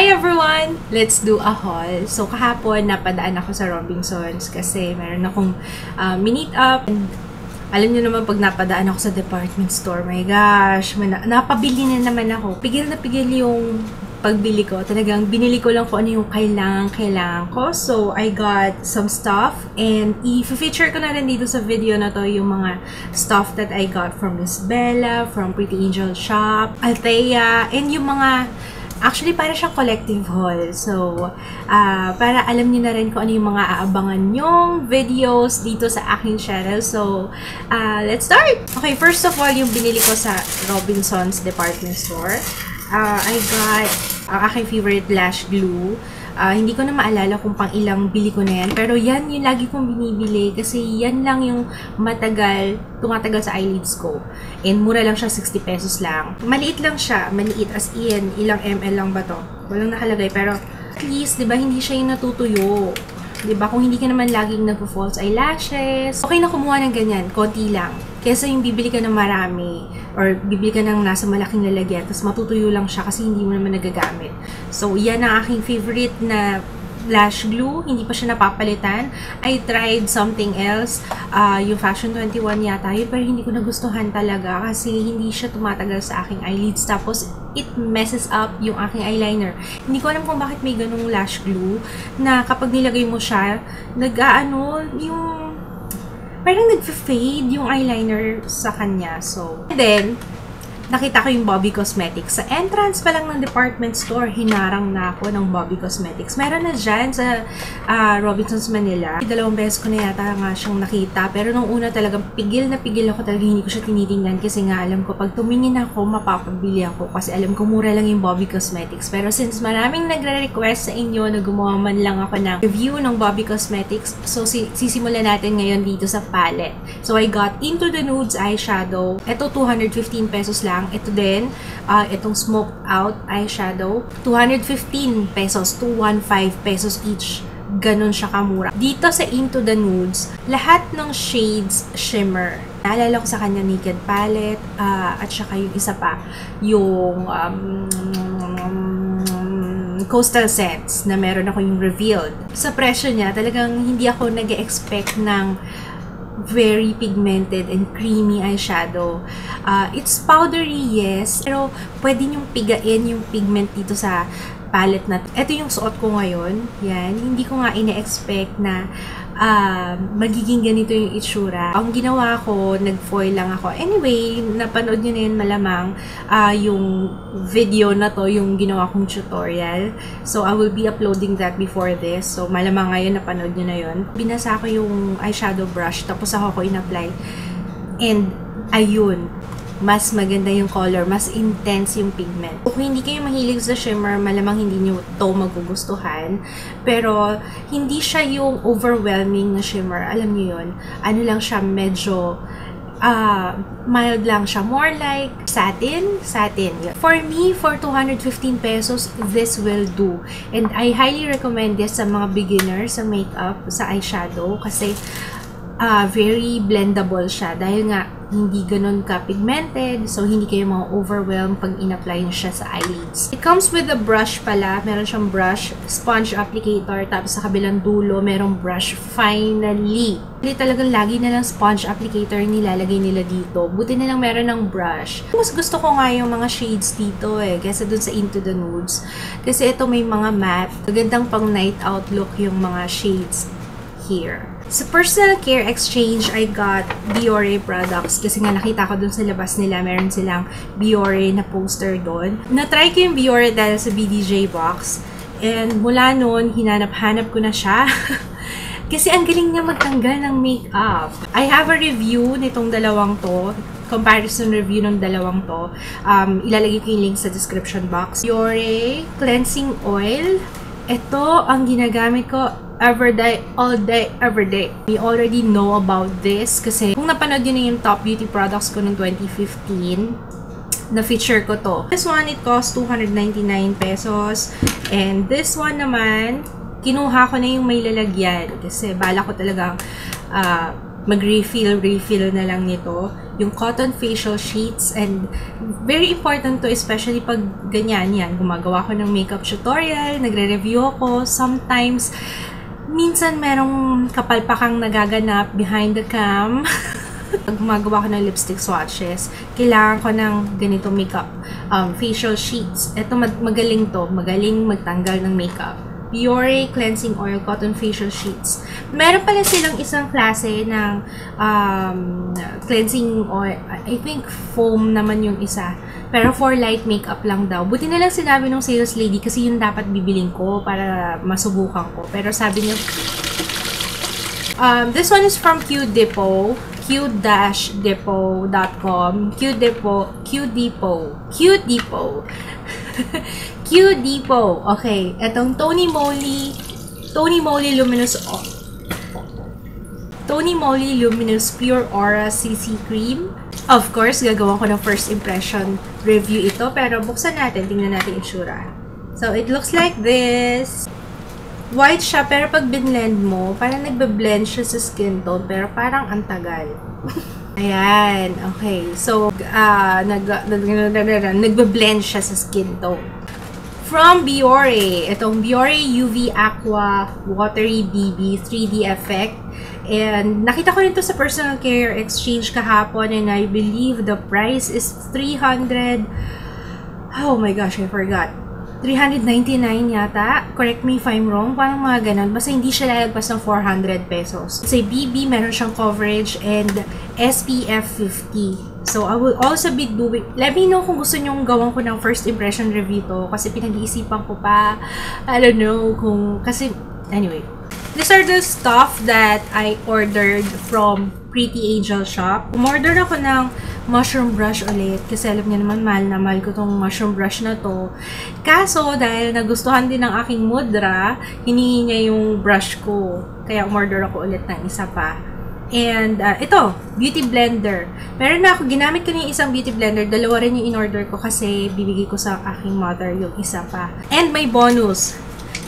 Hi everyone! Let's do a haul. So kahapon napadaan ako sa Robinsons kasi meron akong meet up. And alam niyo naman pag napadaan ako sa department store, my gosh, napabili na naman ako. Pigil na pigil yung pagbili ko. Talagang binili ko lang kung ano yung kailangan ko. So I got some stuff and i-feature ko na rin dito sa video na to yung mga stuff that I got from Miss Bella, from Pretty Angel Shop, Althea, and yung mga actually, para siyang collective haul. So, para alam niyo na rin kung ano yung mga aabangan nyong videos dito sa aking channel. So, let's start! Okay, first of all, yung binili ko sa Robinsons Department Store. I got ang aking favorite lash glue. Hindi ko na maalala kung pang ilang bili ko na yan. Pero yan yung lagi kong binibili kasi yan lang yung tumatagal sa eyelids ko. And mura lang siya, 60 pesos lang. Maliit lang siya, maliit as in, ilang ml lang ba to? Walang nakalagay, pero at least, di ba, hindi siya yung natutuyo. Di ba, kung hindi ka naman laging nagpo-false eyelashes, okay na kumuha ng ganyan, konti lang. Kesa yung bibili ka ng marami, or bibili ka ng nasa malaking lalagyan, tapos matutuyo lang siya kasi hindi mo naman nagagamit. So, yan ang aking favorite na lash glue. Hindi pa siya napapalitan. I tried something else. Yung Fashion 21 yata yun, pero hindi ko nagustuhan talaga kasi hindi siya tumatagal sa aking eyelids. Tapos, it messes up yung aking eyeliner. Hindi ko alam kung bakit may ganung lash glue na kapag nilagay mo siya, yung parang nag-fade yung eyeliner sa kanya. So, and then, nakita ko yung Bobby Cosmetics. Sa entrance pa lang ng department store, hinarang na ako ng Bobby Cosmetics. Meron na dyan sa Robinsons, Manila. 2 beses ko na yata nga siyang nakita. Pero nung una talagang pigil na pigil ako talaga. Hindi ko siya tinitingnan kasi nga alam ko pag tumingin ako, mapapabili ako. Kasi alam ko mura lang yung Bobby Cosmetics. Pero since maraming nagre-request sa inyo na gumawa man lang ako ng review ng Bobby Cosmetics, so sisimulan natin ngayon dito sa palette. So I got Into the Nudes eyeshadow. Ito 215 pesos lang. Ito din, itong smoked out eyeshadow, 215 pesos, 215 pesos each. Ganon siya kamura. Dito sa Into the Nudes, lahat ng shades shimmer. Naalala ko sa kanya Naked Palette, at saka yung isa pa, yung Coastal Scents na meron ako yung revealed. Sa presyo niya, talagang hindi ako nag-expect ng very pigmented and creamy eyeshadow. It's powdery, yes, pero pwede niyong pigain yung pigment dito sa palette na. Ito yung suot ko ngayon. Yan. Hindi ko nga ine-expect na magiging ganito yung itsura. Ang ginawa ko, nag-foil lang ako. Anyway, napanood nyo na yun malamang yung video na to, yung ginawa kong tutorial. So, I will be uploading that before this. So, malamang ngayon napanood nyo na yun. Binasa ko yung eyeshadow brush, tapos ako in-apply. And, ayun. Mas maganda yung color, mas intense yung pigment. Kung hindi kayo mahilig sa shimmer, malamang hindi nyo to magugustuhan. Pero, hindi siya yung overwhelming na shimmer. Alam nyo yun? Ano lang siya, medyo mild lang siya. More like satin. For me, for 215 pesos, this will do. And I highly recommend this sa mga beginners sa makeup, sa eyeshadow. Kasi, very blendable siya. Dahil nga, hindi ganun ka-pigmented. So, hindi kayo ma-overwhelm pag in-apply nyo siya sa eyelids. It comes with a brush pala. Meron siyang brush, sponge applicator. Tapos sa kabilang dulo, merong brush. Finally! Talagang lagi na lang sponge applicator nilalagay nila dito. Buti na lang meron ng brush. Mas gusto ko nga yung mga shades dito kaysa dun sa Into the Nudes. Kasi ito may mga matte. Magandang pang night out look yung mga shades here. Sa Personal Care Exchange, I got Biore products kasi nga nakita ko dun sa labas nila, meron silang Biore na poster doon. Na-try ko yung Biore dahil sa BDJ box. And mula noon, hinanap-hanap ko na siya. Kasi ang galing niya magtanggal ng makeup. I have a review nitong dalawang to. Comparison review ng dalawang to. Ilalagay ko yung link sa description box. Biore Cleansing Oil. Ito ang ginagamit ko every day, all day, every day. We already know about this kasi kung napanood yun na yung top beauty products ko ng 2015, na-feature ko to. This one, it costs 299 pesos. And this one naman, kinuha ko na yung may lalagyan kasi bala ko talagang mag-refill na lang nito. yung cotton facial sheets, and very important to, especially pag ganyan yan, gumagawa ko ng makeup tutorial, nagre-review ako, sometimes minsan merong kapalpakang nagaganap behind the cam. Pag gumagawa ko ng lipstick swatches, kailangan ko ng ganito makeup facial sheets. Ito magaling to, magaling magtanggal ng makeup. Biore Cleansing Oil Cotton Facial Sheets. Meron pala silang isang klase ng cleansing oil. I think foam naman yung isa. Pero for light makeup lang daw. Buti na lang sinabi ng sales lady kasi yun dapat bibiling ko para masubukan ko. Pero sabi niya, this one is from Q-Depot. Q-Depot.com. Q-Depot. Q-Depot. Okay. Itong Tony Moly Luminous Pure Aura CC Cream. Of course, gagawa ko ng first impression review ito. Pero buksan natin. Tingnan natin yung itsura. So, it looks like this. White siya, pero pag binlend mo, parang nagbe-blend siya sa skin tone, pero parang antagal. Ayan, okay. So, nagbe-blend siya sa skin tone. From Biore, itong Biore UV Aqua Watery BB 3D Effect. And nakita ko rin to sa Personal Care Exchange kahapon, and I believe the price is 300. Oh my gosh, I forgot. 399 yata. Correct me if I'm wrong. Parang mga ganun. Basta hindi siya lalagpas ng 400 pesos. Sa BB, meron siyang coverage and SPF 50. So, I will also be doing... Let me know kung gusto nyong gawan ko ng first impression review to. Kasi pinag-iisipan ko pa. I don't know kung... Kasi, anyway. These are the stuff that I ordered from Pretty Angel Shop. Umorder ako ng mushroom brush ulit. Kasi alam niyo naman, mahal na mahal ko tong mushroom brush na to. Kaso, dahil nagustuhan din ng aking mudra, hiningi niya yung brush ko. Kaya umorder ako ulit ng isa pa. And, ito, beauty blender. Meron na ako, ginamit ko na yung isang beauty blender. Dalawa rin yung in-order ko kasi bibigay ko sa aking mother yung isa pa. And my bonus.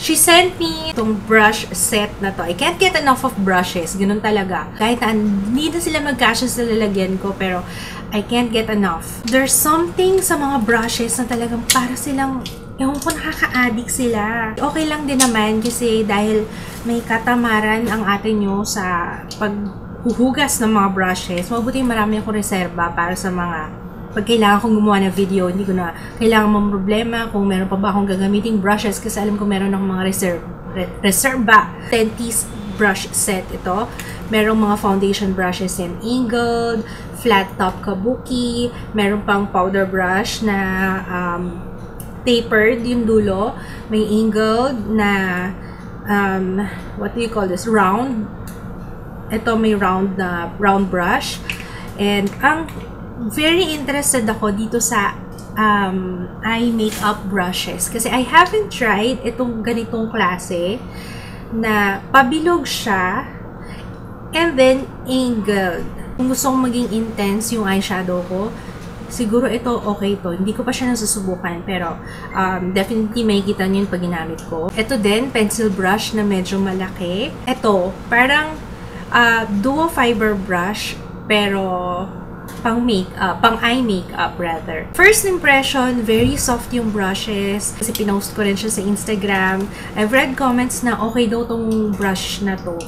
She sent me itong brush set na to. I can't get enough of brushes. Ganun talaga. Kahit na hindi na sila magkasya sa lalagyan ko, pero I can't get enough. There's something sa mga brushes na talagang para silang, ewan ko, nakaka-addict sila. Okay lang din naman kasi dahil may katamaran ang ate nyo sa paghuhugas ng mga brushes, mabuti marami akong reserba para sa mga pag kailangan kong gumawa ng video, hindi ko na kailangan mong problema kung meron pa ba akong gagamiting brushes kasi alam ko meron akong mga reserva. 10-piece brush set ito. Merong mga foundation brushes in angled, flat top kabuki, meron pang powder brush na tapered yung dulo, may angled na what do you call this? Round. Ito may round brush. And ang very interested ako dito sa eye makeup brushes. Kasi I haven't tried itong ganitong klase na pabilog siya and then angled. Kung gusto kong maging intense yung eyeshadow ko, siguro ito okay to. Hindi ko pa siya nasusubukan pero definitely makikita niyo yung pag ginamit ko. Ito din, pencil brush na medyo malaki. Ito, parang duo fiber brush pero pang eye makeup rather. First impression, very soft yung brushes. Kasi pinost ko rin siya sa Instagram. I've read comments na okay daw tong brush na to.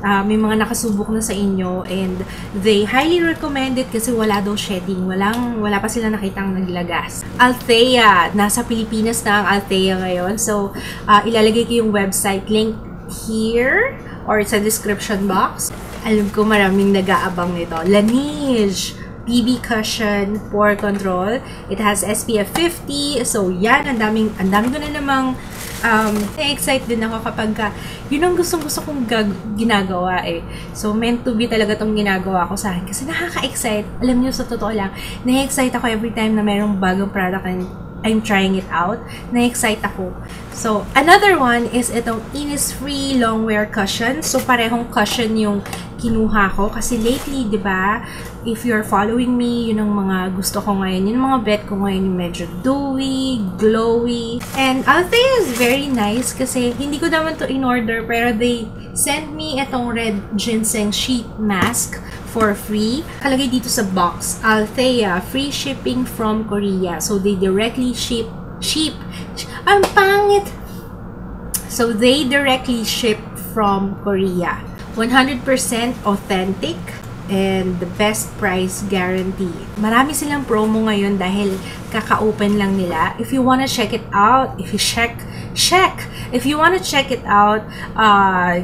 May mga nakasubok na sa inyo and they highly recommend it kasi wala daw shedding. Wala pa sila nakitang naglagas. Althea. Nasa Pilipinas na ang Althea ngayon. So, ilalagay ko yung website link here or sa description box. Alam ko maraming nag-aabang nito. Laneige BB Cushion Pore Control. It has SPF 50. So, yan. Ang dami ko na namang na-excite din ako kapag yun ang gustong-gusto kong ginagawa eh. So, meant to be talaga tong ginagawa ko sa akin. Kasi nakaka-excite. Alam niyo, sa totoo lang, na-excite ako every time na mayroong bagong product and I'm trying it out. Na-excite ako. So, another one is itong Innisfree Longwear Cushion. So, parehong cushion yung kinuha ko. Kasi lately, di ba, if you're following me, yun ang mga gusto ko ngayon. Yun ang mga bet ko ngayon, yung medyo dewy, glowy. And Althea is very nice kasi hindi ko naman to in-order pero they sent me itong red ginseng sheet mask for free. Kalagay dito sa box, Althea, free shipping from Korea. So, they directly ship. Ang pangit! So, they directly ship from Korea. 100% authentic and the best price guarantee. Marami silang promo ngayon dahil kaka-open lang nila. If you wanna check it out, if you if you wanna check it out,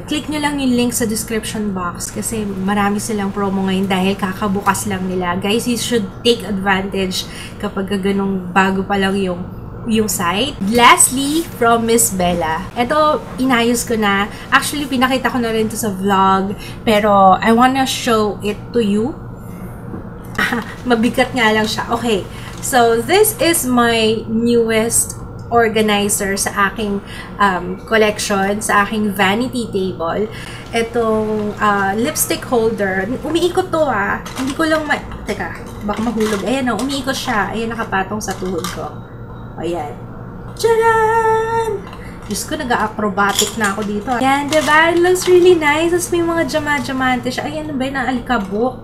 click nyo lang yung link sa description box kasi marami silang promo ngayon dahil kakabukas lang nila. Guys, you should take advantage kapag ganong bago pa lang yung site. Lastly, from Miss Bella. Ito, inayos ko na. Actually, pinakita ko na rin to sa vlog. Pero, I wanna show it to you. Mabigat nga lang siya. Okay. So, this is my newest organizer sa aking collection, sa aking vanity table. Itong lipstick holder. Umiikot to Hindi ko lang Teka, baka mahulog. Ayan o, umiikot siya. Ayan, nakapatong sa tuhod ko. Ayan. Tcharan! Diyos ko, nag-acrobatic na ako dito. Ayan, diba? It looks really nice. Tapos may mga diamante siya. Ayan, ano ba yun? Ang alikabok.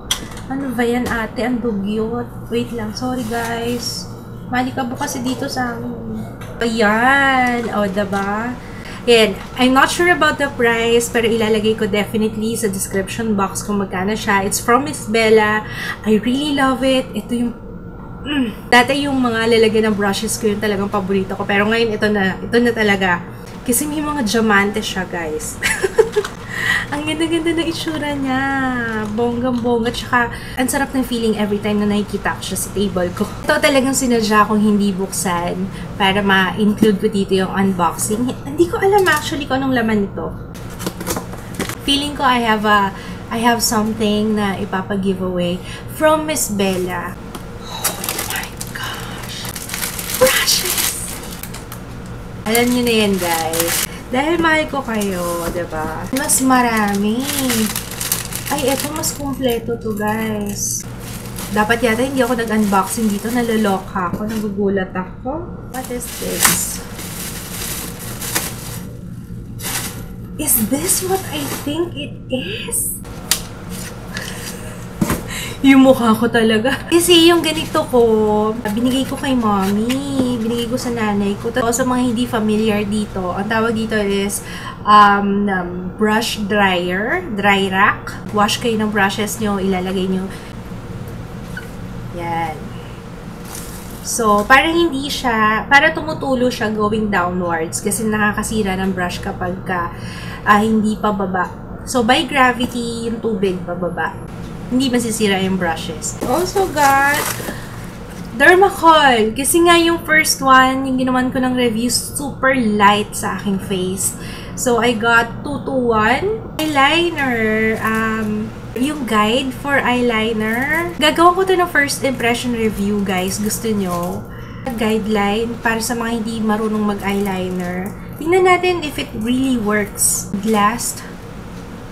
Ano ba yan, ate? Ang dugyot. Wait lang. Sorry, guys. Malikabok kasi dito sa amin. Ayan. O, diba? Ayan. I'm not sure about the price, pero ilalagay ko definitely sa description box kung magkano siya. It's from Miss Bella. I really love it. Ito yung dati yung mga lalagyan ng brushes ko yung talagang paborito ko. Pero ngayon, ito na talaga. Kasi may mga diamante siya, guys. Ang ganda-ganda ng itsura niya. Bonggang-bongga. Tsaka, ang sarap ng feeling every time na nakikita ko siya sa table ko. Ito talagang sinadya kong hindi buksan para ma-include ko dito yung unboxing. Hindi ko alam actually kung anong laman nito. Feeling ko I have something na ipapa-giveaway from Miss Bella. Alam nyo na yan, guys. Dahil mahal ko kayo, diba? Mas marami. Ay, eto mas kumpleto to, guys. Dapat yata hindi ako nag-unboxing dito. Naloloka ako. Nagugulat ako. What is this? Is this what I think it is? Yung mukha ko talaga. Kasi yung ganito ko, binigay ko kay mommy. Binigay ko sa nanay ko. Tapos sa mga hindi familiar dito, ang tawag dito is brush dryer, dry rack. Wash kayo ng brushes nyo, ilalagay nyo. Yan. So, parang hindi siya, para tumutulo siya going downwards kasi nakakasira ng brush kapag hindi pa baba. So, by gravity, yung tubig pababa. Hindi masisira yung brushes. Also got Dermacol. Kasi nga yung first one, yung ginawan ko ng review, super light sa aking face. So, I got 221 eyeliner. Yung guide for eyeliner. Gagawa ko to ng first impression review, guys. Gusto nyo? Guideline para sa mga hindi marunong mag-eyeliner. Tingnan natin if it really works. Last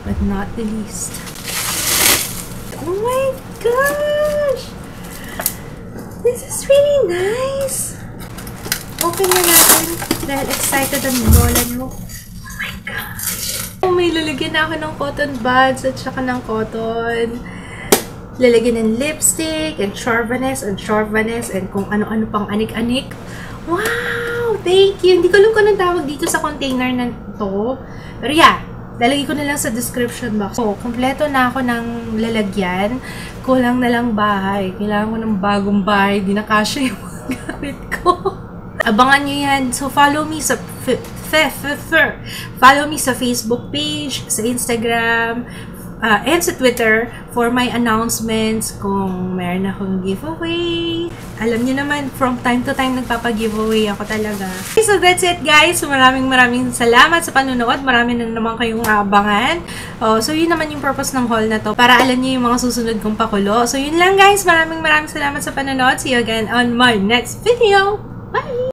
but not the least. Oh my gosh! This is really nice! Open na natin dahil excited ang bola nyo. Oh my gosh! Oh, may lalagyan na ako ng cotton buds at saka ng cotton. Lalagyan ng lipstick and Chauviness and kung ano-ano pang anik-anik. Wow! Thank you! Hindi ko alam kung anong tawag dito sa container na to. Pero yeah, lalagay ko na lang sa description box. So, kompleto na ako ng lalagyan. Kulang na lang bahay. Kailangan ko ng bagong bahay. Di na kasya yung mga gamit ko. Abangan nyo yan. So, follow me sa Facebook page, sa Instagram, and sa Twitter for my announcements kung meron akong giveaway. Alam niyo naman, from time to time nagpapa-giveaway ako talaga. Okay, so that's it, guys. So, maraming salamat sa panonood. Marami na naman kayong abangan. So, yun naman yung purpose ng haul na to. Para alam niyo yung mga susunod kong pakulo. So, yun lang, guys. Maraming salamat sa panonood. See you again on my next video.